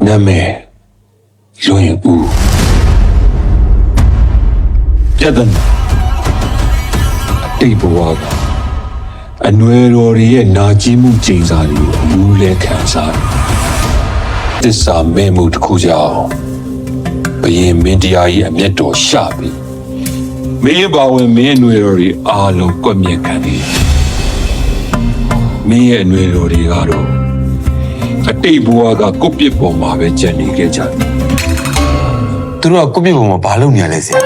နာမည်လွင်ဦးပြဿနာအတိတ်ဘဝကအနွယ်တော်တွေရဲ့နာကျင်မှုကြိမ်စာတွေကိုအမူလဲခံစားတယ်။သစ္စာမဲ့မှုတစ်ခုကြောင့်ဘယင်မင်းတရားကြီးအမျက်တော်ရှပြီးမင်းပါဝင်မင်းအနွယ်တော်တွေအားလုံးကွက်မြက်ခံတယ်။မင်းရဲ့အနွယ်တော်တွေကတော့အတိတ်ဘဝကကုတ်ပစ်ပေါ်မှာပဲကြံနေခဲ့ကြတယ်။ သူတို့ကကိုပြစ်ပုံမှာဘာလုပ်နေရလဲဆရာ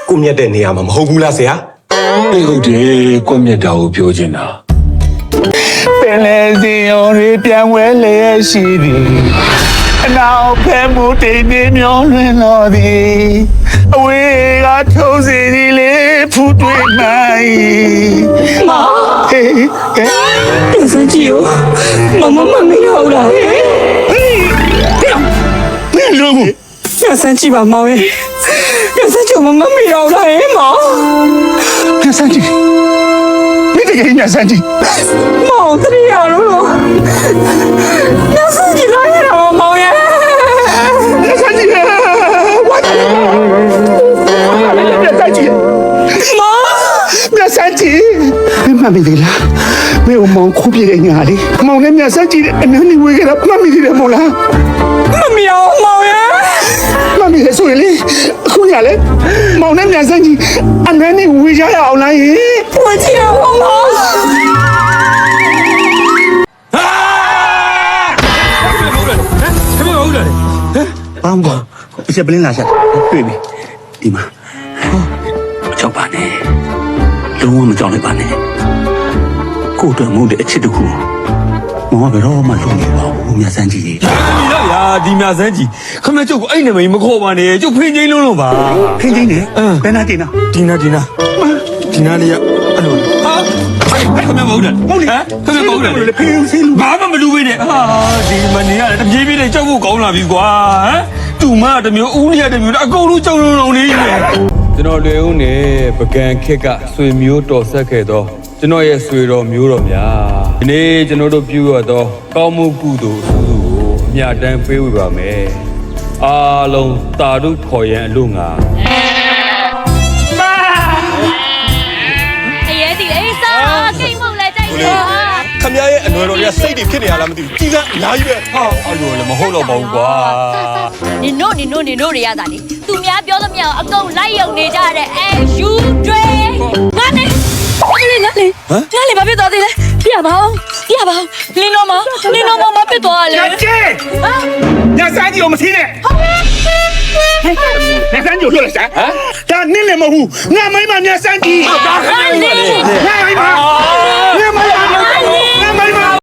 ကိုမြတ်တဲ့နေရာမှာမဟုတ်ဘူးလားဆရာ ဟုတ်တယ်ကွက်မြက်တာကိုပြောချင်တာ ပင်လေစီရုံတွေပြန်ဝဲလျက်ရှိသည်အနောက်ဖက်မှုတိမ်နေမျောလွင်တော်သည်အဝေးကထုံးစီသည်လေဖူးတွေ့နိုင်ဟေးဟေး ပြန်စမ်းကြည့်ဦးမမရောက်လာဟဲ့ မင်းလူဘူး ပြန်စမ်းကြည့်ပါမောင်ရဲ့ပြန်စမ်းကြည့်မမရောက်လာဟဲ့မောင် ပြန်စမ်းကြည့်မင်းတကယ်ပြန်စမ်းကြည့် မောင်တရရလို့ပြန်စမ်းကြည့်လိုက်ရတော့မောင်ရဲ့ ပြန်စမ်းကြည့်ဝတ်ပြန်စမ်းကြည့် မောင် ပြန်စမ်းကြည့်မင်းမှတ်မိသေးလားမင်းမောင်ခုပြည့်တဲ့ညာလေးမောင်နဲ့ပြန်စမ်းကြည့်တဲ့အနည်းနေဝေးကြတာမှတ်မိသေးတယ်မို့လား မရောက်မောင်ရဲ့ မမီးဆိုရင်လေအခုညလေမောင်နဲ့မြန်စမ်းကြီးအနည်းနဲ့ဝေးကြရအောင်လားဟင် ဝချင်အောင်မောင် ဘာမှမအချက်ပလင်းလာချက်တွေ့ပြီဒီမှာ ကြောက်ပါနဲ့လုံးဝမကြောက်လိုက်ပါနဲ့ကို့အတွက်မဟုတ်တဲ့အချစ်တစ်ခုမောင်ကဘယ်တော့မှလုံးနေပါဘူးမြတ်စန်းကြီးကြီး ဒီတော့ရာဒီမြဆန်းကြီးခမကျုပ်ကိုအဲ့နာမည်မခေါ်ပါနဲ့ကျုပ်ဖိချင်းလုံးလုံးပါ ခင်းချင်းနေဘယ်နာတင်နာ ဒီနာလေးကအဲ့လိုဟာခမမဟုတ်တယ်ဟုတ်လေခမမဟုတ်တယ် ဖင်းစီလူ ဘာမှမလူပေးနဲ့ဟာဒီမနေရတယ်တပြေးပြေးနဲ့ကြောက်ဖို့ကောင်းလာပြီကွာဟမ်တူမတမျိုးဦးနေရတမျိုးအကုန်လုံးကြောက်လုံးလုံးနေတယ်ကျွန်တော်လွယ်ဦးနဲ့ပကံခက်ကဆွေမျိုးတော်ဆက်ခဲ့တော့ကျွန်တော်ရဲ့ဆွေတော်မျိုးတော်များဒီနေ့ကျွန်တော်တို့ပြုရတော့ကောင်းမှုကုသိုလ်အစုစုကိုအမြတ်တမ်းပေးဝေပါမယ်အားလုံးတာတို့ခေါ်ရန်အလို့ငါ အရေးဒီလေးစားကိတ်မုန်လဲကြိုက်တယ် ခမရရဲ့အနွယ်တော်တွေကစိတ်တွေဖြစ်နေရလားမသိဘူးကြီးစမ်းအများကြီးပဲ ဟာအဲ့လိုလည်းမဟုတ်တော့ပါဘူးကွာ နင်တို့တွေရတာလေသူများပြောသမျှအကုန်လိုက်ယုံနေကြတဲ့အဲယူတွေငါနဲ့ငါလေဘာဖြစ်သွားသေးလဲပြပါဦးလင်းတော့မဖြစ်သွားလေ ကျဲညစမ်းကြီးကိုမသိနဲ့ညစမ်းကြီးကိုလွတ်လိုက်စမ်းဒါနင်းလည်းမဟုတ်ဘူးငါမိမညစမ်းကြီး ဟာနေ